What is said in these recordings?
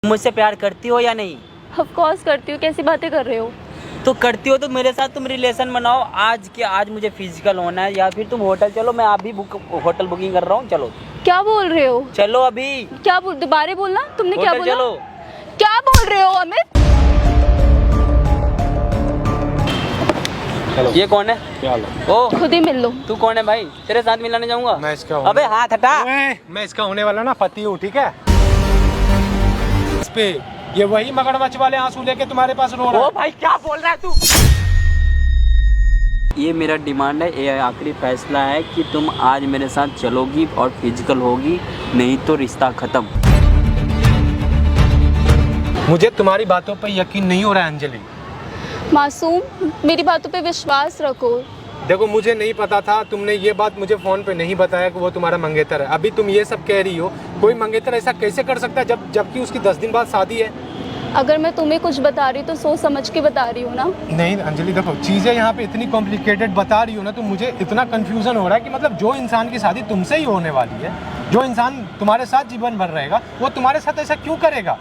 मुझसे प्यार करती हो या नहीं? ऑफ कोर्स करती हूँ, कैसी बातें कर रहे हो? तो करती हो तो मेरे साथ तुम रिलेशन बनाओ आज के आज। मुझे फिजिकल होना है या फिर तुम होटल चलो, मैं अभी होटल बुकिंग कर रहा हूँ। चलो। क्या बोल रहे हो? चलो अभी। क्या बोल, दोबारा बोलना, तुमने क्या बोला? चलो। क्या बोल रहे हो अमित? चलो। ये कौन है? क्या हाल है? ओ खुद ही मिल लो। तू कौन है भाई? तेरे साथ मिलाने जाऊंगा। मैं इसका अबे हाथ हटा। मैं इसका होने वाला ना पति हूँ, ठीक है? इस पे ये वही मगरमच्छ वाले आंसू लेके तुम्हारे पास रो रहा ओ है। भाई क्या बोल रहा है तू? ये मेरा डिमांड है, ये आखिरी फैसला है कि तुम आज मेरे साथ चलोगी और फिजिकल होगी, नहीं तो रिश्ता खत्म। मुझे तुम्हारी बातों पे यकीन नहीं हो रहा है अंजलि। मासूम, मेरी बातों पे विश्वास रखो। देखो मुझे नहीं पता था, तुमने ये बात मुझे फोन पे नहीं बताया कि वो तुम्हारा मंगेतर है। अभी तुम ये सब कह रही हो, कोई मंगेतर ऐसा कैसे कर सकता है जबकि उसकी 10 दिन बाद शादी है। अगर मैं तुम्हें कुछ बता रही हूँ तो सोच समझ के बता रही हूँ ना। नहीं अंजलि देखो, चीज़ें यहाँ पे इतनी कॉम्प्लिकेटेड बता रही हो ना, तो मुझे इतना कंफ्यूजन हो रहा है कि मतलब जो इंसान की शादी तुमसे ही होने वाली है, जो इंसान तुम्हारे साथ जीवन भर रहेगा, वो तुम्हारे साथ ऐसा क्यों करेगा?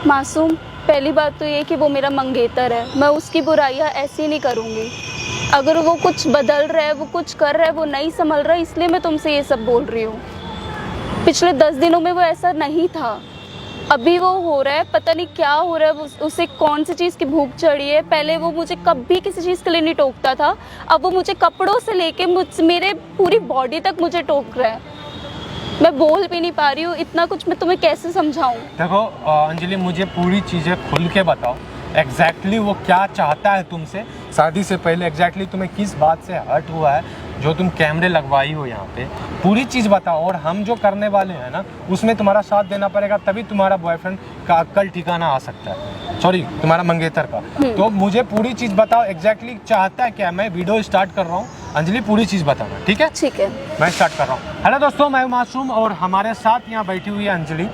मासूम, पहली बात तो ये कि वो मेरा मंगेतर है, मैं उसकी बुराइयाँ ऐसे नहीं करूँगी। अगर वो कुछ बदल रहा है, वो कुछ कर रहा है, वो नहीं संभल रहा है, इसलिए मैं तुमसे ये सब बोल रही हूँ। पिछले 10 दिनों में वो ऐसा नहीं था, अभी वो हो रहा है, पता नहीं क्या हो रहा है। उसे कौन सी चीज़ की भूख चढ़ी है। पहले वो मुझे कभी किसी चीज़ के लिए नहीं टोकता था, अब वो मुझे कपड़ों से लेके मेरे पूरी बॉडी तक मुझे टोक रहा है। मैं बोल भी नहीं पा रही हूँ, इतना कुछ मैं तुम्हें कैसे समझाऊँ? देखो अंजलि, मुझे पूरी चीज़ें खुल के बताओ, एग्जैक्टली वो क्या चाहता है तुमसे शादी से पहले। एग्जैक्टली तुम्हें किस बात से हर्ट हुआ है जो तुम कैमरे लगवाई हो यहाँ पे, पूरी चीज़ बताओ। और हम जो करने वाले हैं ना, उसमें तुम्हारा साथ देना पड़ेगा, तभी तुम्हारा बॉयफ्रेंड का अक्ल ठिकाना आ सकता है। सॉरी, तुम्हारा मंगेतर का। तो मुझे पूरी चीज़ बताओ, एग्जैक्टली चाहता है क्या। मैं वीडियो स्टार्ट कर रहा हूँ, अंजलि पूरी चीज़ बताना, ठीक है? ठीक है, मैं स्टार्ट कर रहा हूँ। हेलो दोस्तों, मैं मासूम और हमारे साथ यहाँ बैठी हुई है अंजलि,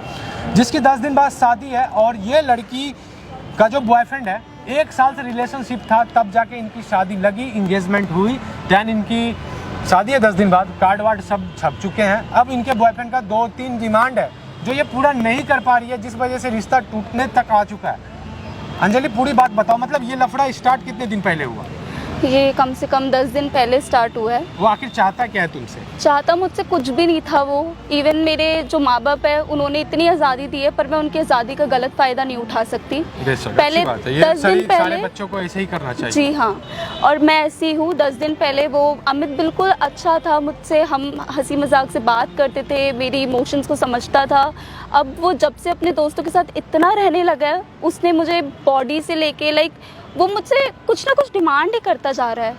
जिसकी 10 दिन बाद शादी है। और ये लड़की का जो बॉयफ्रेंड है, 1 साल से रिलेशनशिप था, तब जाके इनकी शादी लगी, इंगेजमेंट हुई, दैन इनकी शादी है 10 दिन बाद, कार्ड वार्ड सब छप चुके हैं। अब इनके बॉयफ्रेंड का 2-3 डिमांड है जो ये पूरा नहीं कर पा रही है, जिस वजह से रिश्ता टूटने तक आ चुका है। अंजलि पूरी बात बताओ, मतलब ये लफड़ा स्टार्ट कितने दिन पहले हुआ? ये कम से कम 10 दिन पहले स्टार्ट हुआ है। वो आखिर चाहता क्या है तुमसे? चाहता मुझसे कुछ भी नहीं था वो। इवन मेरे जो माँ बाप है, उन्होंने इतनी आज़ादी दी है, पर मैं उनकी आज़ादी का गलत फ़ायदा नहीं उठा सकती। पहले 10 दिन पहले सारे बच्चों को ऐसे ही करना चाहिए। जी हाँ, और मैं ऐसी हूँ। 10 दिन पहले वो अमित बिल्कुल अच्छा था मुझसे, हम हंसी मजाक से बात करते थे, मेरी इमोशंस को समझता था। अब वो जब से अपने दोस्तों के साथ इतना रहने लगा है, उसने मुझे बॉडी से लेके वो मुझसे कुछ ना कुछ डिमांड ही करता जा रहा है।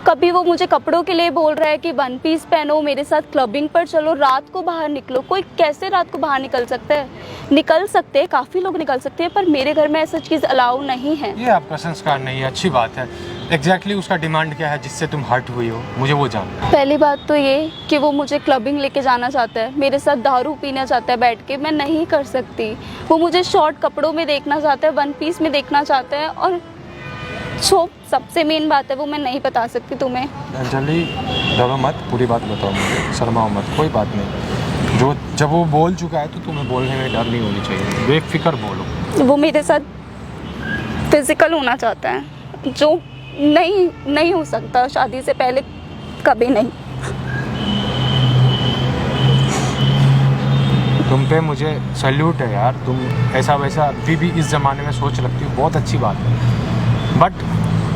कभी वो मुझे कपड़ों के लिए बोल रहा है कि 1 पीस पहनो, मेरे साथ क्लबिंग पर चलो, रात को बाहर निकलो। कोई कैसे रात को बाहर निकल सकता है? निकल सकते हैं, काफ़ी लोग निकल सकते हैं, पर मेरे घर में ऐसा चीज़ अलाउ नहीं है। ये आपका संस्कार नहीं है, अच्छी बात है। एग्जैक्टली उसका डिमांड क्या है जिससे तुम हर्ट हुई हो, मुझे वो जानना है। पहली बात तो ये कि वो मुझे क्लबिंग लेके जाना चाहता है, मेरे साथ दारू पीना चाहता है बैठ के, मैं नहीं कर सकती। वो मुझे शॉर्ट कपड़ों में देखना चाहता है, 1 पीस में देखना चाहता है, और सबसे मेन बात है वो मैं नहीं बता सकती तुम्हें। अंजलि डरो मत, पूरी बात बताओ मुझे, शर्माओ मत, कोई बात नहीं। जो जब वो बोल चुका है तो तुम्हें बोलने में डर नहीं होनी चाहिए, बेफिक्र बोलो। वो मेरे साथ फिजिकल होना चाहता है, जो नहीं हो सकता शादी से पहले, कभी नहीं। तुम पे मुझे सैल्यूट है यार, तुम ऐसा वैसा अभी भी इस ज़माने में सोच रखती हो, बहुत अच्छी बात है। बट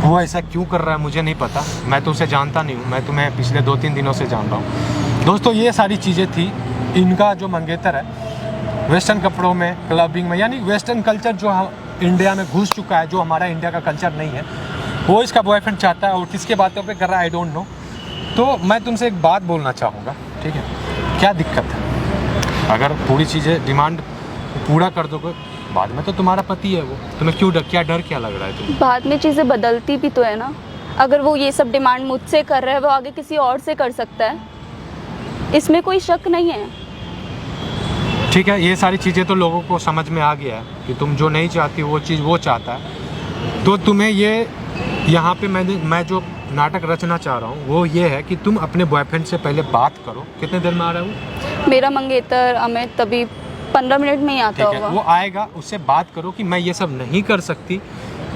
वो ऐसा क्यों कर रहा है मुझे नहीं पता, मैं तो उसे जानता नहीं हूँ, मैं तुम्हें पिछले 2-3 दिनों से जान रहा हूँ। दोस्तों ये सारी चीज़ें थी। इनका जो मंगेतर है, वेस्टर्न कपड़ों में, क्लबिंग में, यानी वेस्टर्न कल्चर जो इंडिया में घुस चुका है, जो हमारा इंडिया का कल्चर नहीं है, वो इसका बॉयफ्रेंड चाहता है। और किसके बातों पे कर रहा है आई डोंट नो। तो मैं तुमसे एक बात बोलना चाहूँगा, ठीक है? क्या दिक्कत है अगर पूरी चीज़ें डिमांड पूरा कर दोगे? बाद में तो तुम्हारा पति है वो, तुम्हें क्यों डर क्या लग रहा है तुम्हें? बाद में चीज़ें बदलती भी तो है ना। अगर वो ये सब डिमांड मुझसे कर रहा है, वो आगे किसी और से कर सकता है, इसमें कोई शक नहीं है। ठीक है, ये सारी चीज़ें तो लोगों को समझ में आ गया है कि तुम जो नहीं चाहती वो चीज़ वो चाहता है। तो तुम्हें ये यहाँ पे मैं जो नाटक रचना चाह रहा हूँ वो ये है कि तुम अपने बॉयफ्रेंड से पहले बात करो। कितने देर में आ रहा है वो? मेरा मंगेतर अमित तभी 15 मिनट में ही आता ठीक है, होगा। वो आएगा, उससे बात करो कि मैं ये सब नहीं कर सकती,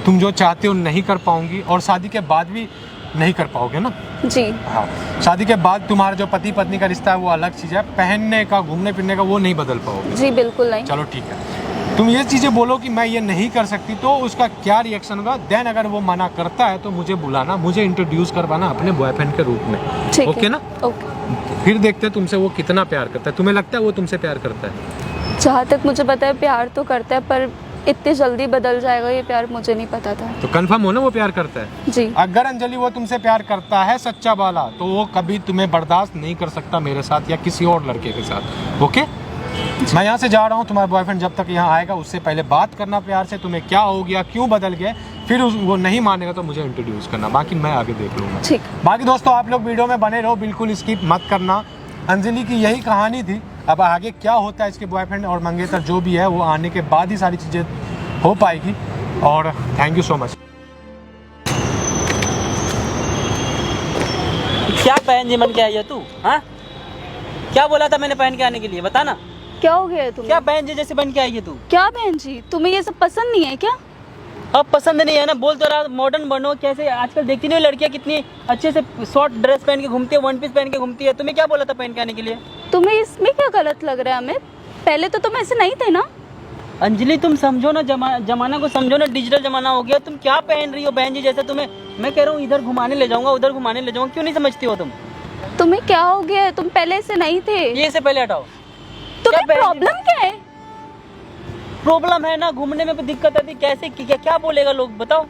तुम जो चाहते हो नहीं कर पाऊंगी, और शादी के बाद भी नहीं कर पाओगे ना। जी हाँ, शादी के बाद तुम्हारा जो पति पत्नी का रिश्ता है वो अलग चीज़ है, पहनने का घूमने फिरने का वो नहीं बदल पाओगे। जी बिल्कुल नहीं। चलो ठीक है, तुम ये चीज़ें बोलो कि मैं ये नहीं कर सकती, तो उसका क्या रिएक्शन होगा। देन अगर वो मना करता है तो मुझे बुलाना, मुझे इंट्रोड्यूस करवाना अपने बॉयफ्रेंड के रूप में। ठीक ओके है ना? ओके। फिर देखते हैं तुमसे वो कितना प्यार करता है। तुम्हें लगता है वो तुमसे प्यार करता है? जहाँ तक मुझे पता है प्यार तो करता है, पर इतनी जल्दी बदल जाएगा ये प्यार मुझे नहीं पता था। तो कंफर्म हो ना वो प्यार करता है? जी। अगर अंजलि वो तुमसे प्यार करता है सच्चा वाला, तो वो कभी तुम्हें बर्दाश्त नहीं कर सकता मेरे साथ या किसी और लड़के के साथ। ओके, मैं यहाँ से जा रहा हूँ, तुम्हारा बॉयफ्रेंड जब तक यहाँ आएगा उससे पहले बात करना प्यार से, तुम्हें क्या हो गया, क्यों बदल गए। फिर वो नहीं मानेगा तो मुझे इंट्रोड्यूस करना, बाकी मैं आगे देख लूँगा। ठीक। बाकी दोस्तों आप लोग वीडियो में बने रहो, बिल्कुल स्किप मत करना। अंजलि की यही कहानी थी। अब आगे क्या होता है इसके बॉयफ्रेंड और मंगेतर जो भी है वो आने के बाद ही सारी चीज़ें हो पाएगी। और थैंक यू सो मच। क्या पहन जी मन के आई है तू? हाँ, क्या बोला था मैंने पहन के आने के लिए, बता ना। क्या हो गया है तुम्हें? क्या बहन जी जैसे बन के आई है तू? क्या बहन जी, तुम्हें ये सब पसंद नहीं है क्या? अब पसंद नहीं है ना, बोल तो रहा मॉडर्न बनो। कैसे आजकल देखती नहीं हो लड़कियां कितनी अच्छे से शॉर्ट ड्रेस पहन के घूमती है, वन पीस पहन के घूमती है। तुम्हें क्या बोला था पहन के आने के लिए? तुम्हें इसमें क्या गलत लग रहा है अमित? पहले तो तुम ऐसे नहीं थे ना। अंजलि तुम समझो ना, जमाना को समझो ना, डिजिटल जमाना हो गया। तुम क्या पहन रही हो बहन जी जैसे? तुम्हें मैं कह रहा हूँ इधर घुमाने ले जाऊंगा, उधर घुमाने ले जाऊंगा, क्यों नहीं समझती हो तुम? तुम्हें क्या हो गया है? तुम पहले ऐसे नहीं थे। ये से पहले हटाओ। तुम्हें क्या प्रॉब्लम क्या है? प्रॉब्लम है ना, घूमने में भी दिक्कत आती। कैसे क्या बोलेगा लोग, बताओ।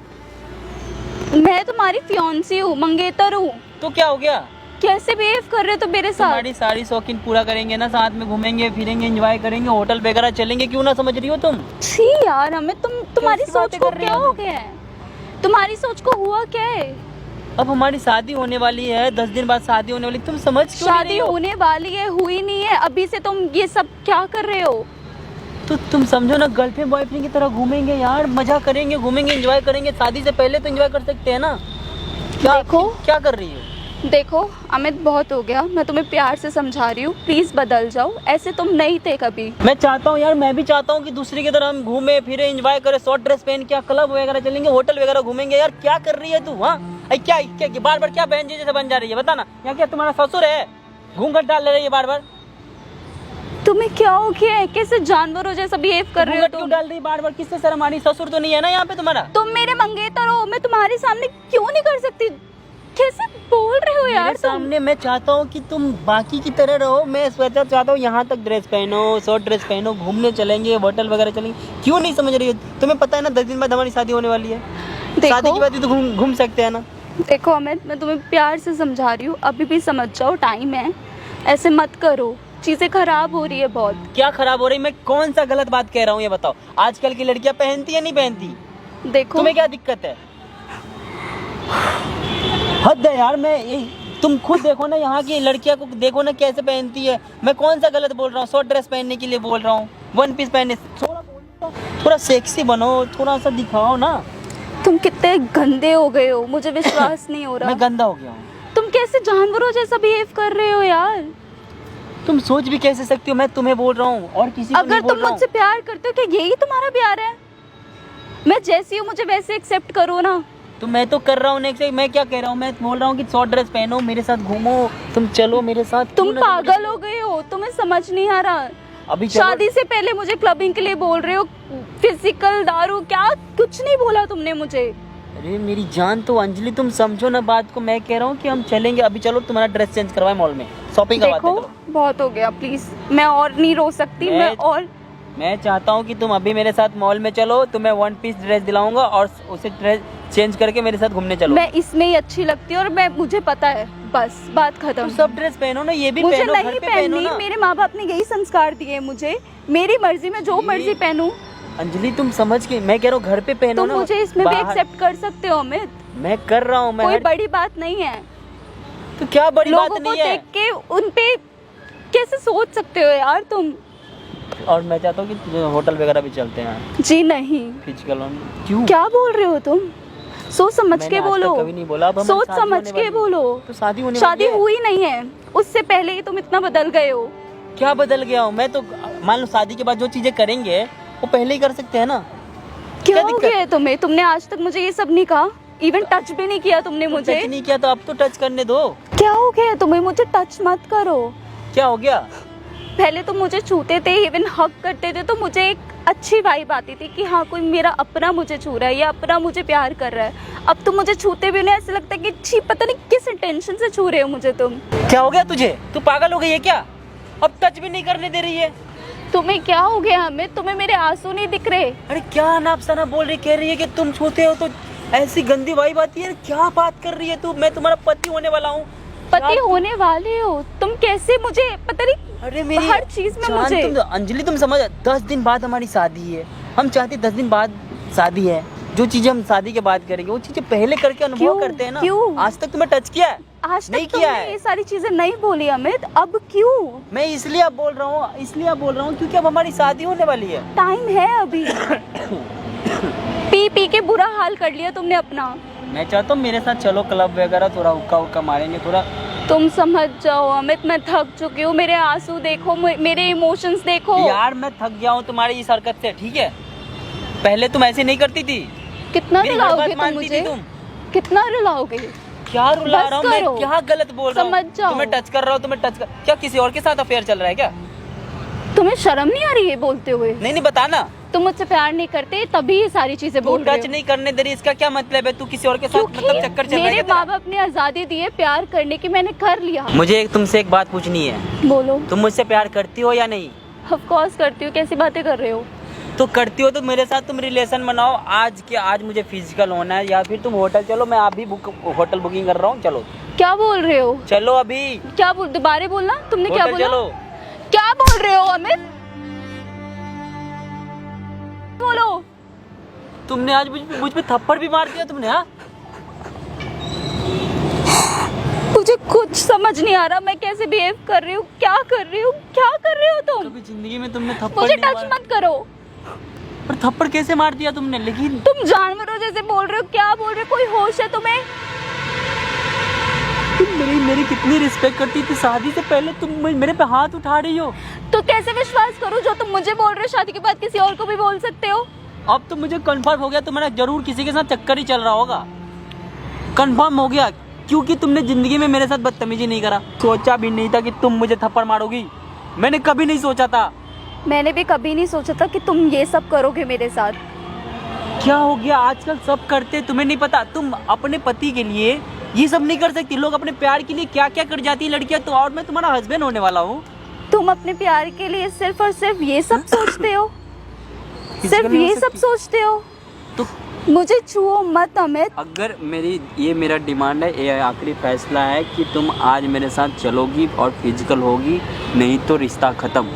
मैं तुम्हारी फियांसी हूँ, मंगेतर हूँ। तो क्या हो गया? कैसे बिहेव कर रहे हो तुम मेरे साथ? तुम्हारी सारी शौकीन पूरा करेंगे ना, साथ में घूमेंगे फिरेंगे, एंजॉय करेंगे, होटल वगैरह चलेंगे, क्यों ना समझ रही हो तुम? छी यार हमें तुम्हारी कैसी सोच बातें को कर रही क्या हो हो तुम? गया है? तुम्हारी सोच को हुआ क्या है? अब हमारी शादी होने वाली है, 10 दिन बाद शादी होने वाली, तुम समझ क्यों नहीं शादी रही हो? होने वाली है, हुई नहीं है अभी से। तुम ये सब क्या कर रहे हो? तो तुम समझो ना, गर्लफ्रेंड बॉयफ्रेंड की तरह घूमेंगे यार, मजा करेंगे, घूमेंगे, एंजॉय करेंगे। शादी से पहले तो एंजॉय कर सकते हैं ना। क्या देखो, क्या कर रही हो? देखो अमित, बहुत हो गया। मैं तुम्हें प्यार से समझा रही हूँ, प्लीज बदल जाओ। ऐसे तुम नहीं थे कभी। मैं चाहता हूँ यार, मैं भी चाहता हूँ कि दूसरी की तरह हम घूमे फिरे, एंजॉय करें, शॉर्ट ड्रेस पहन के क्लब वगैरह चलेंगे, होटल वगैरह घूमेंगे। यार क्या कर रही है तू? हाँ, क्या बार बार क्या बहन जी जैसे बन जा रही है, बता ना। यहाँ क्या तुम्हारा ससुर है, घूंघट डाल ले रही है बार बार? तुम्हें क्या हो गया है? कैसे जानवरों जैसा बिहेव कर रहे हो घूंघट क्यों तुम? डाल रही बार बार? किससे शर्म आ रही? ससुर तो नहीं है ना यहाँ पे तुम्हारा? तुम मेरे मंगेतर हो, मैं तुम्हारे सामने क्यों नहीं कर सकती? कैसे बोल रहे हो यार मेरे तुम? सामने मैं चाहता हूँ कि तुम बाकी की तरह रहो। मैं सोचा चाहता हूँ यहाँ तक ड्रेस पहनो, शॉर्ट ड्रेस पहनो, घूमने चलेंगे, होटल वगैरह चलेंगे। क्यों नहीं समझ रही हो? तुम्हें पता है ना 10 दिन बाद हमारी शादी होने वाली है। शादी के बाद ही तो घूम सकते हैं ना। देखो अमित, मैं तुम्हें प्यार से समझा रही हूँ, अभी भी समझ जाओ, टाइम है। ऐसे मत करो, चीजें खराब हो रही है बहुत। क्या खराब हो रही? मैं कौन सा गलत बात कह रहा हूँ ये बताओ। आजकल की लड़कियां पहनती है नहीं पहनती? देखो तुम्हें क्या दिक्कत है? हद है यार। तुम खुद देखो ना, यहाँ की लड़कियां को देखो ना कैसे पहनती है। मैं कौन सा गलत बोल रहा हूँ? शॉर्ट ड्रेस पहनने के लिए बोल रहा हूँ, वन पीस पहनने। थोड़ा सेक्सी बनो, थोड़ा सा दिखाओ ना। तुम कितने गंदे हो गए हो, मुझे विश्वास नहीं हो रहा। मैं गंदा हो गया हूँ? तुम कैसे जानवरों जैसा बिहेव कर रहे हो यार? तुम सोच भी कैसे सकती हो? मैं तुम्हें बोल रहा हूँ और किसी को अगर नहीं बोल तुम रहा हूँ। मुझसे प्यार करते हो, क्या यही तुम्हारा प्यार है? मैं जैसी हूँ मुझे वैसे एक्सेप्ट करो ना। तो मैं तो कर रहा हूँ नेक्स्ट। मैं क्या कह रहा हूँ? मैं बोल रहा हूँ कि शॉर्ट ड्रेस पहनो, मेरे साथ घूमो, तुम चलो मेरे साथ। तुम क्यों ना पागल हो गए हो, तुम्हें समझ नहीं आ रहा। अभी चलो। शादी से पहले मुझे क्लबिंग के लिए बोल रहे हो, फिजिकल दारू, क्या कुछ नहीं बोला तुमने मुझे। अरे मेरी जान, तो अंजलि तुम समझो ना बात को। मैं कह रहा हूँ कि हम चलेंगे। अभी चलो तुम्हारा ड्रेस चेंज करवाए मॉल में, शॉपिंग करवाते देखो चलो। बहुत हो गया, प्लीज। मैं और नहीं रो सकती। मैं चाहता हूँ कि तुम अभी मेरे साथ मॉल में चलो, तुम्हें वन पीस ड्रेस दिलाऊंगा और उसे ड्रेस चेंज करके मेरे साथ घूमने चलो। मैं इसमें ही अच्छी लगती हूँ और मुझे पता है, बस बात खत्म। तुम सब ड्रेस पहनो ना, ये भी मुझे पहनो, नहीं घर पे पहनो पहननी। ना। मेरे माँ बाप ने यही संस्कार दिए मुझे, मेरी मर्जी में जो मर्जी पहनूं। अंजलि तुम समझ के, मैं कह रहा हूँ घर पे पहनो तुम ना। मुझे इसमें भी बाहर- एक्सेप्ट कर सकते हो अमित। मैं कर रहा हूँ। कोई बड़ी बात नहीं है। तो क्या बड़ी बात लोगों को नहीं है? देख के उन पे कैसे सोच सकते हो यार तुम? और मैं चाहता हूँ कि होटल वगैरह भी चलते हैं जी नहीं। फिजिकल। क्यों? क्या बोल रहे हो तुम? सोच समझ मैंने के आज तक बोलो। कभी नहीं बोला। अब हमारी सोच शादी समझ होने के वाली है। बोलो। तो शादी होने शादी वाली है। हुई नहीं है, उससे पहले ही तुम इतना बदल गए हो। क्या बदल गया हूँ मैं? तो मान लो शादी के बाद जो चीजें करेंगे वो पहले ही कर सकते हैं ना। क्या हो दिक्कत? गया है तुम्हें? तुमने आज तक मुझे ये सब नहीं कहा, इवन टच भी नहीं किया तुमने मुझे। टच नहीं किया तो अब तो टच करने दो। क्या हो गया है तुम्हें? मुझे टच मत करो। क्या हो गया? पहले तो मुझे छूते थे, इवन हक करते थे, तो मुझे एक अच्छी वाइब आती थी कि हाँ कोई मेरा अपना मुझे छू रहा है या अपना मुझे प्यार कर रहा है। अब तो मुझे छूते भी नहीं, ऐसा लगता है कि छी पता नहीं किस इंटेंशन से छू रहे हो मुझे तुम। क्या हो गया तुझे? तू पागल हो गई है क्या? अब टच भी नहीं करने दे रही है। तुम्हें क्या हो गया हमें? तुम्हें मेरे आंसू नहीं दिख रहे? अरे क्या अनाप शनाप बोल रही, कह रही है कि तुम छूते हो तो ऐसी गंदी वाइब आती है। क्या बात कर रही है तू? मैं तुम्हारा पति होने वाला हूँ। पति होने वाले हो तुम? कैसे? मुझे पता नहीं, अरे मेरी हर चीज में जान, मुझे अंजलि तुम समझ, 10 दिन बाद हमारी शादी है। हम चाहते 10 दिन बाद शादी है। जो चीजें हम शादी के बाद करेंगे वो चीजें पहले करके अनुभव क्यों? करते हैं ना। क्यों? आज तक तुम्हें टच किया है? आज नहीं तक किया तुमने है। ये सारी चीजें नहीं बोली अमित, अब क्यों? मैं इसलिए अब बोल रहा हूँ, क्योंकि अब हमारी शादी होने वाली है। टाइम है अभी। पी पी के बुरा हाल कर लिया तुमने अपना। मैं चाहता हूँ मेरे साथ चलो क्लब वगैरह, थोड़ा हुक्का हुक्का मारेंगे थोड़ा। तुम समझ जाओ अमित, मैं थक चुकी हूँ। मेरे आंसू देखो, मेरे इमोशंस देखो। यार मैं थक गया हूँ तुम्हारी इस हरकत से, ठीक है? पहले तुम ऐसे नहीं करती थी। कितना मेरी हर रुलाओगे बात तुम मानती मुझे? थी तुम। कितना रुलाओगे? क्या रुला बस रहा हूँ मैं? करो। क्या गलत बोल रहा हूँ? समझ जाओ। तुम्हें टच कर रहा हूँ, क्या किसी और के साथ अफेयर चल रहा है क्या? तुम्हें शर्म नहीं आ रही है बोलते हुए? नहीं बताना। तुम मुझसे प्यार नहीं करते तभी ये सारी चीजें तू बोल रहे टच हो। नहीं करने दे रही, इसका क्या मतलब है? तू किसी और के साथ मतलब क्योंकि चक्कर चल रहा है मेरे क्या माँ तेरा? बाप ने आजादी दी है प्यार करने की, मैंने कर लिया। मुझे तुमसे एक बात पूछनी है। बोलो। तुम मुझसे प्यार करती हो या नहीं? ऑफ कोर्स करती हूँ, कैसी बातें कर रहे हो? तो करती हो तो मेरे साथ तुम रिलेशन बनाओ आज मुझे फिजिकल होना है, या फिर तुम होटल चलो, मैं अभी होटल बुकिंग कर रहा हूँ। चलो। क्या बोल रहे हो? चलो अभी। क्या बोल, दोबारा बोलना। तुमने क्या होटल बोला? चलो। क्या बोल रहे हो अमित? बोलो। तुमने आज मुझ पे थप्पड़ भी मार दिया तुमने, हाँ? मुझे कुछ समझ नहीं आ रहा मैं कैसे बिहेव कर रही हूँ, क्या कर रही हूँ, क्या कर रहे हो तुम? कभी जिंदगी में तुमने थप्पड़ मुझे नहीं टच मारा। मत करो। पर थप्पड़ कैसे मार दिया तुमने? लेकिन तुम जानवरों जैसे बोल रहे हो, क्या बोल रहे हो? कोई होश है तुम्हें? तुम मेरी कितनी रिस्पेक्ट करती थी, शादी से पहले तुम मेरे पे हाथ उठा रही हो। तो कैसे विश्वास करूँ? जो तुम मुझे बोल रहे हो शादी के बाद किसी और को भी बोल सकते हो। अब तो मुझे कंफर्म हो गया तुम्हारा जरूर किसी के साथ चक्कर ही चल रहा होगा। कंफर्म हो गया, क्योंकि तुमने जिंदगी में मेरे साथ बदतमीजी नहीं करा। सोचा भी नहीं था कि तुम मुझे थप्पड़ मारोगी, मैंने कभी नहीं सोचा था। मैंने भी कभी नहीं सोचा था कि तुम ये सब करोगे मेरे साथ। क्या हो गया? आजकल सब करते, तुम्हें नहीं पता? तुम अपने पति के लिए ये सब नहीं कर सकती। लोग अपने प्यार के लिए क्या क्या कर जाती है लड़कियां, तो और मैं तुम्हारा हस्बैंड होने वाला हूँ। तुम अपने प्यार के लिए सिर्फ और सिर्फ ये सब सोचते हो? सिर्फ नहीं हो ये सब सकती। सोचते हो? तो मुझे छुओ मत अमित। अगर मेरा डिमांड है, ये आखिरी फैसला है कि तुम आज मेरे साथ चलोगी और फिजिकल होगी, नहीं तो रिश्ता खत्म।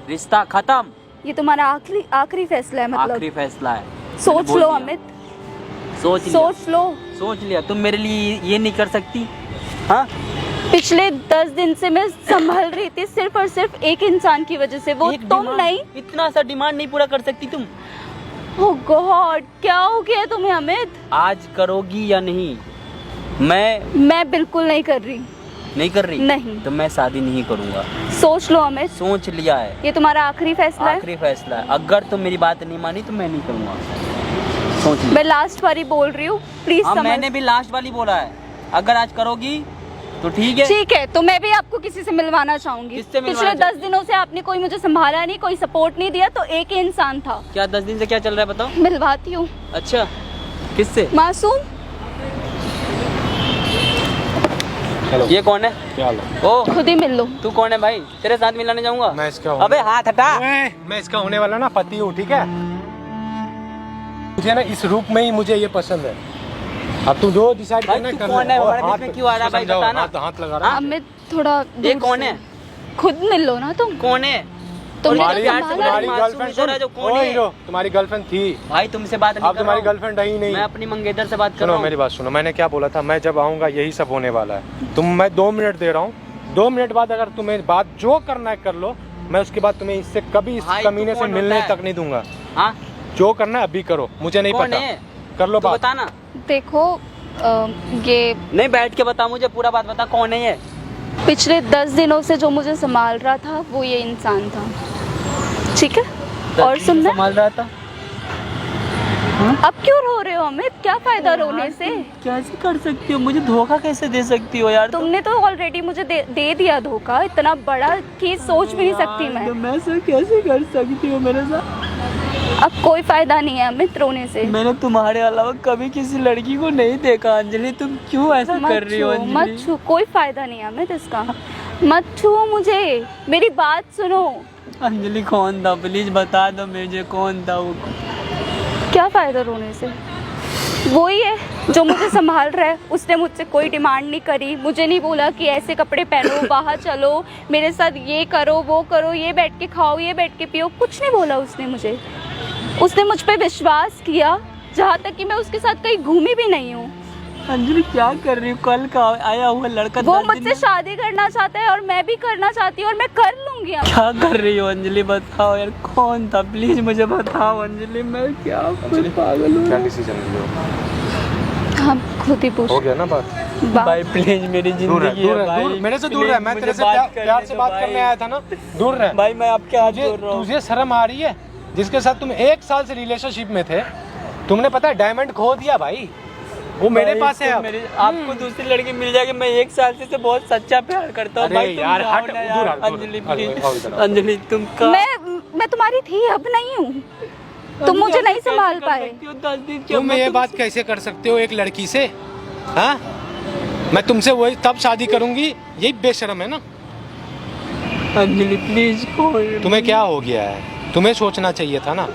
रिश्ता खत्म। ये तुम्हारा आखिरी फैसला है मतलब? आखिरी फैसला है। सोच मैंने बोल लो दिया। अमित, सोच लो। लिया। तुम मेरे लिए ये नहीं कर सकती? हाँ, पिछले 10 दिन से मैं संभल रही थी सिर्फ और सिर्फ एक इंसान की वजह से, वो एक तुम डिमांड- नहीं। इतना सा डिमांड नहीं पूरा कर सकती तुम? ओह गॉड, क्या हो गया तुम्हें अमित? आज करोगी या नहीं? मैं बिल्कुल नहीं कर रही। नहीं कर रही? नहीं। तो मैं शादी नहीं करूंगा। सोच लो अमित, सोच लिया है। ये तुम्हारा आखिरी फैसला है। आखिरी फैसला है। अगर तुम मेरी बात नहीं मानी तो मैं नहीं करूंगा। सोच लिया। मैं लास्ट बारी बोल रही हूँ, प्लीज हाँ, समझ। मैंने भी लास्ट वाली बोला है। अगर आज करोगी तो ठीक है। ठीक है, तो मैं भी आपको किसी से मिलवाना चाहूंगी। किससे मिलवाना पिछले 10 चाहती? दिनों से आपने कोई मुझे संभाला नहीं, कोई सपोर्ट नहीं दिया, तो एक ही इंसान था। क्या 10 दिन से क्या चल रहा है बताओ? मिलवाती हूँ। अच्छा, किससे? मासूम। ये कौन है? क्या हाल है? ओ, खुद ही मिल लो। तू कौन है भाई? तेरे साथ मिलाने जाऊंगा। मैं इसका अबे हाथ हटा। मैं इसका होने वाला ना पति हूँ, ठीक है? मुझे ना इस रूप में ही मुझे ये पसंद है। अब तू जो डिसाइड भाई, करना तू कर कौन ले। है? और हमारे बीच हाथ में क्यों आ रहा है भाई? समझाओ, बता ना। हाथ लगा रहा है। अमित थोड़ा ये दूर कौन से। है? खुद मिल लो ना तुम। कौन है? तुमने तो तुम्हारी संभाला तुम्हारी नहीं। गर्लफ्रेंड इधर आ जाओ, कौन है? हीरो तुम्हारी गर्लफ्रेंड थी। भाई तुमसे बात नहीं अब कर तुम्हारी रहा हूँ। गर्लफ्रेंड है ही नहीं। मैं अपनी मंगेतर से बात कर सुनो रहा हूँ। मेरी बात सुनो, मैंने क्या बोला था? मैं जब आऊंगा यही सब होने वाला है। मैं 2 मिनट दे रहा हूँ। 2 मिनट बाद अगर तुम्हें बात जो करना है कर लो। मैं उसके बाद तुम्हें इससे कभी इस भाई, तू कमीने से कौन मिलने होता है? तक नहीं दूंगा। हाँ, जो करना है अभी करो, मुझे नहीं कौन पता। है? कर लो तू बात। बता ना। देखो ये नहीं, बैठ के बता, मुझे पूरा बात बता, कौन है ये? पिछले 10 दिनों से जो मुझे संभाल रहा था वो ये इंसान था, ठीक है? और सुनना, संभाल रहा था। अब क्यों रो रहे हो अमित? क्या फायदा रोने से? कैसे कर सकती हो? मुझे धोखा कैसे दे सकती हो यार? तुमने तो ऑलरेडी मुझे दे दिया धोखा, इतना बड़ा चीज सोच भी नहीं सकती मैं। तो मैं से कैसे कर सकती हूँ मेरे साथ? अब कोई फायदा नहीं है अमित रोने से। मैंने तुम्हारे अलावा कभी किसी लड़की को नहीं देखा अंजलि, तुम क्यों ऐसा कर रही हो अंजलि? मत छू, कोई फायदा नहीं है अमित इसका। मत छुओ मुझे, मेरी बात सुनो। अंजलि कौन था? प्लीज बता दो मुझे कौन था वो। क्या फायदा रोने से? वही है जो मुझे संभाल रहा है। उसने मुझसे कोई डिमांड नहीं करी, मुझे नहीं बोला कि ऐसे कपड़े पहनो, बाहर चलो, मेरे साथ ये करो वो करो, ये बैठ के खाओ, ये बैठ के पियो, कुछ नहीं बोला उसने मुझे। उसने मुझ पे विश्वास किया, जहाँ तक कि मैं उसके साथ कहीं घूमी भी नहीं हूँ। अंजलि क्या कर रही हो? कल का आया हुआ लड़का वो मुझसे शादी करना चाहता है और मैं भी करना चाहती हूँ और मैं कर लूंगी। क्या कर रही हो अंजलि? बताओ यार कौन था? प्लीज मुझे बताओ अंजलि, मैं क्या पागल हूँ? क्या डिसीजन लिया? हम खुद ही पूछ। हो गया ना बात? भाई प्लीज मेरी दूर है, जिंदगी दूर है है, भाई, दूर, मेरे से दूर है। मैं मुझे तेरे से बात प्यार से बात करने आया था ना, दूर रह। भाई मैं आपके हाथ जोड़ रहा हूँ। तुझे शर्म आ रही है? जिसके साथ तुम 1 साल से रिलेशनशिप में थे, तुमने पता है डायमंड खो दिया भाई। वो मेरे पास है अब। आपको दूसरी लड़की मिल जाएगी। मैं 1 साल से बहुत सच्चा प्यार करता हूँ अरे भाई। तुम यार, जाओ हट, ना दूर यार। हट, दूर अंजलि हट, प्लीज, आओ इधर आओ। अंजलि तुम का मैं तुम्हारी थी, अब नहीं हूँ। तुम मुझे नहीं संभाल पाए। 10 दिन तुम ये बात कैसे कर सकते हो एक लड़की से? हाँ, मैं तुमसे वही तब शादी करूंगी, यही बेशर्म है ना? अंजलि प्लीज। तुम्हें क्या हो गया है? तुम्हें सोचना चाहिए था ना।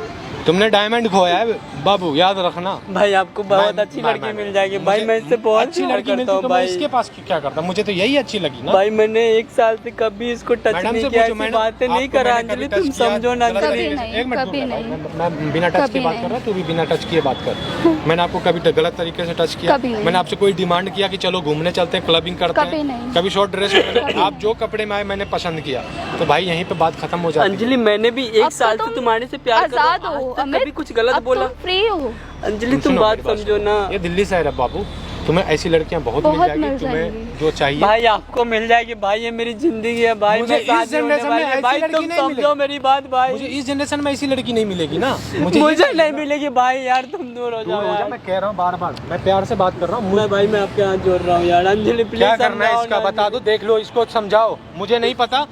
तुमने डायमंड खोया है बाबू, याद रखना। भाई आपको बहुत अच्छी लड़की मिल जाएगी भाई, मैं इससे बहुत अच्छी लड़की मिलती तो मैं भाई। इसके पास क्या करता? मुझे तो यही अच्छी लगी ना भाई मैंने 1 साल से कभी इसको टच मैडम नहीं से किया, पूछो, ऐसी मैडम, बातें नहीं आपको करा मैंने अंजलि, कभी तुम टच किया? समझो ना गलत कभी अंजलि। नहीं, एक मिनट कभी दूर रह नहीं। भाई। मैं बिना टच कभी की बात नहीं। कर रहा, तू भी बिना टच किए बात कर। मैंने आपको कभी गलत तरीके से टच किया? कभी नहीं। मैंने आपसे कोई डिमांड किया कि चलो घूमने चलते हैं, क्लबिंग करते कभी हैं? नहीं। कभी शॉर्ट ड्रेस में आप जो कपड़े में आए मैंने पसंद किया, तो भाई यहीं पे बात खत्म हो जाती है। अंजलि मैंने भी 1 अब तो साल से तुम तुम्हारे से प्यार कर रहा आजाद हूं, हो आज तक अमित, कभी कुछ गलत अब बोला? तुम फ्री हो। अंजलि तुम सुनो बात मेरी समझो ना। ये दिल्ली से है बाबू, तुम्हें ऐसी लड़कियां बहुत मिल बहुत जाएगी, मिल तुम्हें जाएंगी। जो चाहिए। भाई आपको मिल जाएगी भाई, ये मेरी जिंदगी है भाई। मुझे मैं इस शादी होने जनरेशन में वाली है ऐसी भाई, लड़की तुम नहीं समझो मिलेगी। मेरी बात भाई। मुझे इस जनरेशन में ऐसी लड़की नहीं मिलेगी ना। मुझे ये नहीं मिलेगी भाई यार, तुम दूर हो जाओ यार। मैं कह रहा हूँ बार बार, मैं प्यार से बात कर रहा हूँ। मैं भाई मैं आपके हाथ जोड़ रहा हूँ यार। अंजलि प्लीज क्या करना है इसका बता दो, देख लो, इसको समझाओ। मुझे नहीं पता,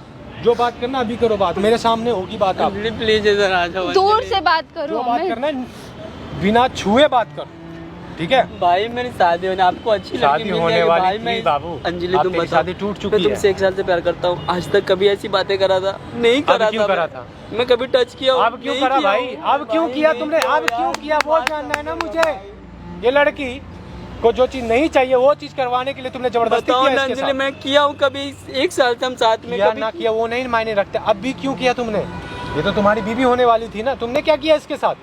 जो बात करना अभी करो, बात मेरे सामने होगी बात। आप अंजलि प्लीज इधर आ जाओ। दूर अंजलि। से बात करो जो बात अमित। करना है बिना छुए बात कर, ठीक है? भाई मेरी शादी होने, आपको अच्छी लड़की शादी मिल होने जाएगी वाली भाई। थी मैं बाबू। अंजलि अब तुम तेरी बताओ, शादी टूट चुकी मैं तुमसे 1 साल से प्यार करता हूँ, आज तक कभी ऐसी बातें करा था नहीं करा क्यों था करा मैं। था? मैं कभी टच किया अब क्यों करा भाई? अब क्यों किया तुमने? अब क्यों किया वो जानना है ना मुझे। ये लड़की को जो चीज नहीं चाहिए वो चीज करवाने के लिए तुमने जबरदस्ती बताओ किया ना इसके अंजलि, साथ। मैं किया हूँ कभी? 1 साल से हम साथ में किया कभी ना किया वो नहीं मायने रखते। अब भी क्यों किया तुमने? ये तो तुम्हारी बीवी होने वाली थी ना, तुमने क्या किया इसके साथ?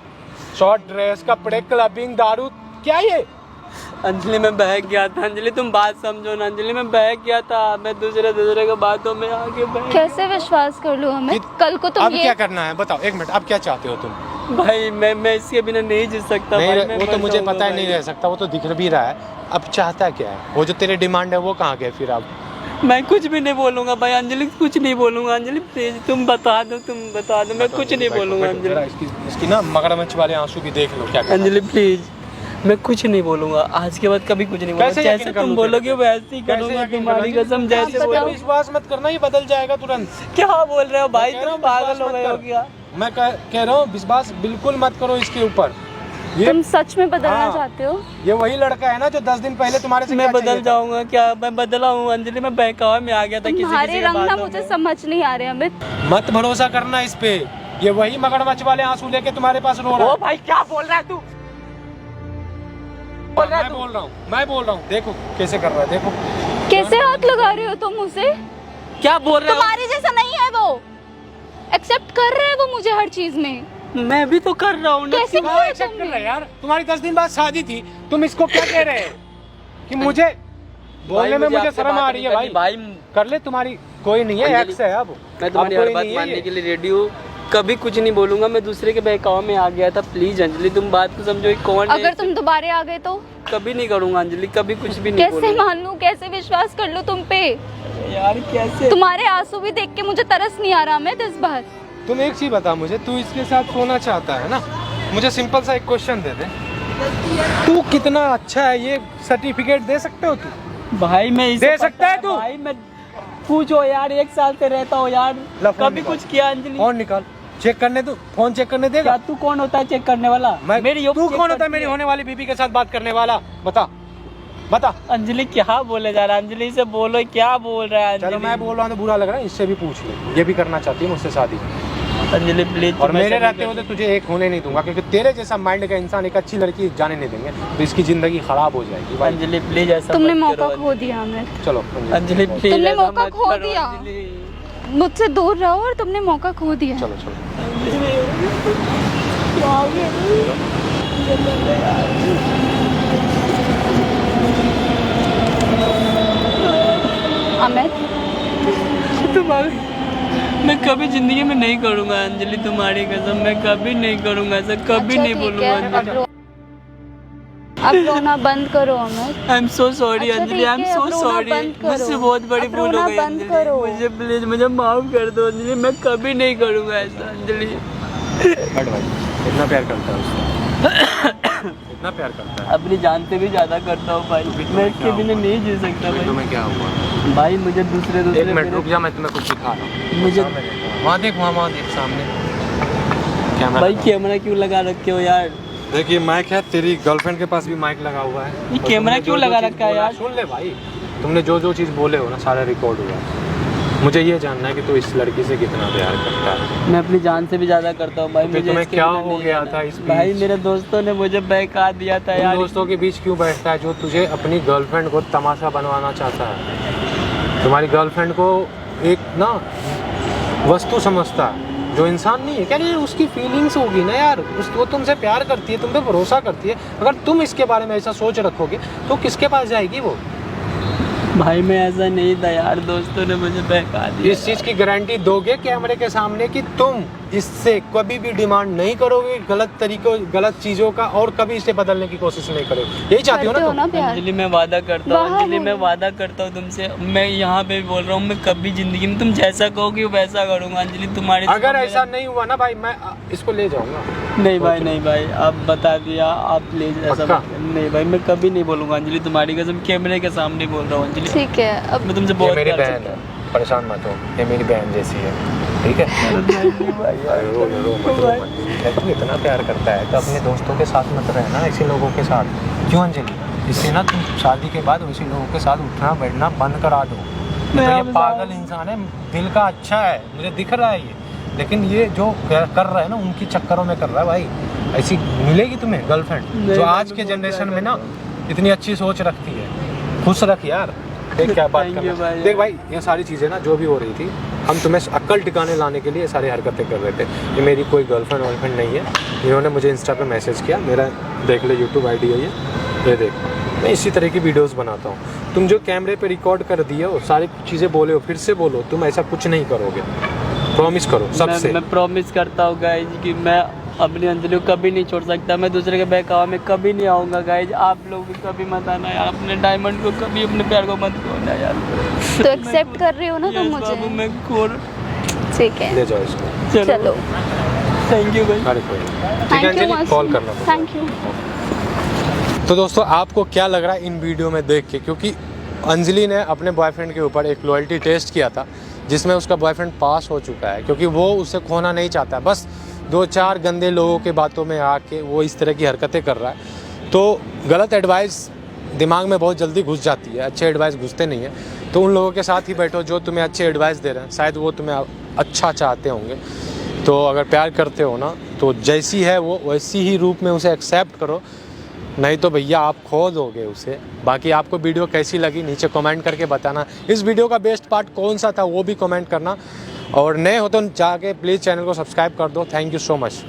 शॉर्ट ड्रेस, कपड़े, क्लबिंग, दारू, क्या ये? अंजलि मैं बहक गया था। अंजलि तुम बात समझो ना। अंजलि मैं बहक गया था, मैं दूसरे के बातों में आगे बहक। कैसे विश्वास कर लूं अमित? कल को तुम अब ये क्या करना है बताओ, एक मिनट, अब क्या चाहते हो तुम? भाई मैं इसके बिना नहीं जी सकता नहीं, भाई, मैं वो तो मर मुझे जाऊंगा पता है भाई। नहीं रह सकता, वो तो दिख भी रहा है। अब चाहता क्या है? वो जो तेरे डिमांड है वो कहाँ गए फिर? अब मैं कुछ भी नहीं बोलूंगा भाई। अंजलि कुछ नहीं बोलूंगा। अंजलि प्लीज तुम बता दो, तुम बता दो, मैं कुछ नहीं बोलूंगा अंजलि। इसकी ना मगरमच्छ वाले आंसू भी देख लो क्या अंजलि प्लीज, मैं कुछ नहीं बोलूंगा आज के बाद, कभी कुछ नहीं बोलूंगा। कैसे जैसे यकीन कर तुम लूं बोलोगे वैसे ही कैसे करूंगा, यकीन तुम्हारी करूं? कसम। जैसे इस पे बोलो। विश्वास मत करना, ये बदल जाएगा तुरंत। क्या बोल रहे हो भाई? मैं कह रहा तुम हूं, पागल विश्वास हो गए मत हो कर। क्या? मैं कह रहा हूँ विश्वास बिल्कुल मत करो इसके ऊपर। ये तुम सच में बदलना हाँ। चाहते हो? ये वही लड़का है ना जो 10 दिन पहले तुम्हारे से मैं क्या बदल चाहिए था? जाऊंगा क्या? मैं बदला हूँ अंजलि, मैं बहकावे में आ गया था किसी तुम्हारे किसी के रंग ना बातों मुझे में। समझ नहीं आ रहे अमित। मत भरोसा करना इस पे, ये वही मगरमच्छ वाले आंसू लेके तुम्हारे पास रो रहा ओ है। भाई क्या बोल रहा है तू? मैं बोल रहा हूँ, देखो कैसे कर रहा है, देखो कैसे हाथ लगा रहे हो तुम उसे? क्या बोल रहे हो? तुम्हारे जैसा नहीं है वो। एक्सेप्ट कर रहे हैं वो मुझे हर चीज में। मैं भी तो कर रहा हूँ ना। कैसे कहाँ किया एक्सेप्ट कर तुमने? रहे हैं यार? तुम्हारी 10 दिन बाद शादी थी, तुम इसको क्या कह रहे हैं कि मुझे बोलने में मुझे शर्म आ रही है भाई। भाई कर ले, तुम्हारी कोई नहीं है, अंजलि, एक्स है अब। मैं तुम्हारी अब हर कोई बात नहीं है मानने ये। के लिए रेडी हूँ। कभी कुछ नहीं बोलूंगा। मैं दूसरे के बहकावे में आ गया था। प्लीज अंजलि तुम बात को समझो, ये कौन है? अगर तुम दोबारा आ गए तो कभी नहीं करूंगा अंजलि, कभी कुछ भी नहीं कैसे मान लूं, कैसे विश्वास कर लूं तुम पे? यार कैसे? तुम्हारे आंसू भी देख के मुझे तरस नहीं आ रहा मैं इस बार। तुम एक चीज बता मुझे, तू इसके साथ सोना चाहता है ना? मुझे सिंपल सा एक क्वेश्चन दे दे, तू कितना अच्छा है ये सर्टिफिकेट दे सकते हो तू? भाई मैं इसे दे सकता है तू? भाई मैं पूछो यार, 1 साल से रहता हूँ यार, कभी कुछ किया अंजलि? फोन निकाल, चेक करने, तू फोन चेक करने देगा? क्या तू कौन होता है चेक करने वाला? तू कौन होता है मेरी होने वाली बीबी के साथ बात करने वाला? बता बता। अंजलि क्या बोले जा रहा है? अंजलि से बोलो, क्या बोल रहा है? चलो मैं बोल रहा हूँ तो बुरा लग रहा है, इससे भी पूछ ले, ये भी करना चाहती है मुझसे शादी। अंजलि प्लीज। और मेरे रहते होते तुझे एक होने नहीं दूंगा, क्योंकि तेरे जैसा माइंड का इंसान एक अच्छी लड़की जाने नहीं देंगे, तो इसकी जिंदगी खराब हो जाएगी भाई। अंजलि प्लीज ऐसा तुमने मत मौका करो। खो दिया अमित। चलो अंजलि प्लीज तुमने ऐसा मौका मत खो करो, दिया। अंजलि। मुझसे दूर रहो और तुमने मौका खो दिया। चलो चलो। अमित तुम्हारे मैं कभी जिंदगी में नहीं करूंगा अंजलि, तुम्हारी कसम मैं कभी नहीं करूंगा ऐसा, कभी अच्छा, नहीं ठीक बोलूंगा है, अंजलि। अब रोना बंद करो Amit. I am so sorry अच्छा, अंजलि, ठीक आई एम है, सो अब रोना सॉरी, बंद करो। मुझसे बहुत बड़ी अब भूल हो रोना गई बंद अंजलि, करो। मुझे प्लीज मुझे माफ कर दो अंजलि, मैं कभी नहीं करूंगा ऐसा अंजलि। बट भाई इतना प्यार करता है उससे, इतना प्यार करता है। अपनी जान से भी ज्यादा करता हूँ भाई, मैं इसके बिना नहीं जी सकता भाई। तुम्हें क्या हुआ भाई मुझे दूसरे एक मिनट रुक जा, मैं तुम्हें कुछ दिखा रहा हूँ। मुझे वहाँ देख, वहाँ देख सामने कैमरा। भाई कैमरा क्यों लगा रखे हो यार? देखिए माइक है, तेरी गर्लफ्रेंड के पास भी माइक लगा हुआ है। ये और कैमरा तुमने क्यों जो-जो लगा चीज़ रखा है बोला, यार? सुन ले भाई, तुमने जो जो चीज़ बोले हो ना सारा रिकॉर्ड हुआ है। मुझे ये जानना है कि तू इस लड़की से कितना प्यार करता है। मैं अपनी जान से भी ज्यादा करता हूँ भाई। फिर मुझे तुम्हें इसके क्या बिना हो नहीं गया रहना। था इस बीच? भाई मेरे दोस्तों ने मुझे बहका दिया था उन यार। दोस्तों के बीच क्यों बैठता है जो तुझे अपनी गर्लफ्रेंड को तमाशा बनवाना चाहता है? तुम्हारी गर्लफ्रेंड को एक ना वस्तु समझता है, जो इंसान नहीं है। क्या ये उसकी फीलिंग्स होगी ना यार, वो तुमसे प्यार करती है, तुम पे भरोसा करती है। अगर तुम इसके बारे में ऐसा सोच रखोगे तो किसके पास जाएगी वो? भाई मैं ऐसा नहीं था यार, दोस्तों ने मुझे बहका दिया। इस चीज की गारंटी दोगे कैमरे के सामने कि तुम इससे कभी भी डिमांड नहीं करोगे गलत तरीकों, गलत चीजों का, और कभी इसे बदलने की कोशिश नहीं करोगे? यही चाहती हो ना करते हो तुम? ना प्यार। अंजलि मैं वादा करता हूँ, बाहर अंजलि मैं हो। वादा करता हूँ तुमसे, मैं यहाँ पे बोल रहा हूँ, मैं कभी जिंदगी में तुम जैसा कहोगी वैसा करूँगा अंजलि। तुम्हारे अगर ऐसा नहीं हुआ ना भाई, मैं इसको ले जाऊंगा। नहीं भाई, नहीं भाई, आप बता दिया, आप प्लीज ऐसा पक्का? नहीं भाई, मैं कभी नहीं बोलूँगा अंजलि, तुम्हारी कसम कैमरे के सामने बोल रहा हूँ अंजलि। ठीक है, अब मैं तुमसे ये बहुत मेरी प्यार बहन करता है, परेशान मत हो, ये मेरी बहन जैसी है, ठीक है? रो मत। तू इतना प्यार करता है तो अपने दोस्तों के साथ मत रहना, ऐसे लोगों के साथ। क्यों अंजलि? इससे ना तुम शादी के बाद वैसे लोगों के साथ उठना बैठना बंद करा दो। तो ये पागल इंसान है, दिल का अच्छा है, मुझे दिख रहा है ये, लेकिन ये जो कर रहा है ना उनकी चक्करों में कर रहा है भाई। ऐसी मिलेगी तुम्हें गर्लफ्रेंड जो आज के जनरेशन में ना इतनी अच्छी सोच रखती है। खुश रख यार। देख क्या बात कर रहा है। देख भाई, ये सारी चीज़ें ना जो भी हो रही थी, हम तुम्हें अक्ल टिकाने लाने के लिए सारी हरकतें कर रहे थे। ये मेरी कोई गर्लफ्रेंड वर्लफ्रेंड नहीं है। इन्होंने मुझे इंस्टा पे मैसेज किया, मेरा देख ले यूट्यूब आईडी है ये देख, मैं इसी तरह की वीडियोस बनाता हूँ। तुम जो कैमरे पे रिकॉर्ड कर दिए हो, सारी चीज़ें बोले हो, फिर से बोलो, तुम ऐसा कुछ नहीं करोगे। प्रॉमिस करो सबसे। मैं प्रॉमिस करता हूँ गाइज कि मैं अपनी अंजलि को कभी नहीं छोड़ सकता। मैं दूसरे के बहकावा में कभी नहीं आऊँगा गाइज। आप लोग भी कभी मत आना यार, अपने डायमंड को कभी, अपने प्यार को मत खोना यार। तो एक्सेप्ट कर रही हो ना तुम Yes, मुझे? बाबू मैं खोर। ठीक है, ले जाओ इसको। चलो। थैंक यू भाई। अरे कोई नहीं। ठीक है थैंक यू अंजलि, कॉल करना। Thank you. तो दोस्तों आपको क्या लग रहा है इन वीडियो में देख के? क्योंकि अंजलि ने अपने बॉयफ्रेंड के ऊपर एक लॉयल्टी टेस्ट किया था जिसमें उसका बॉयफ्रेंड पास हो चुका है, क्योंकि वो उसे खोना नहीं चाहता है। बस 2-4 गंदे लोगों के बातों में आके वो इस तरह की हरकतें कर रहा है। तो गलत एडवाइस दिमाग में बहुत जल्दी घुस जाती है, अच्छे एडवाइस घुसते नहीं है। तो उन लोगों के साथ ही बैठो जो तुम्हें अच्छे एडवाइस दे रहे हैं, शायद वो तुम्हें अच्छा चाहते होंगे। तो अगर प्यार करते हो ना, तो जैसी है वो वैसी ही रूप में उसे एक्सेप्ट करो, नहीं तो भैया आप खो दोगे उसे। बाकी आपको वीडियो कैसी लगी नीचे कमेंट करके बताना। इस वीडियो का बेस्ट पार्ट कौन सा था वो भी कमेंट करना, और नए हो तो जाके प्लीज़ चैनल को सब्सक्राइब कर दो। Thank you so much.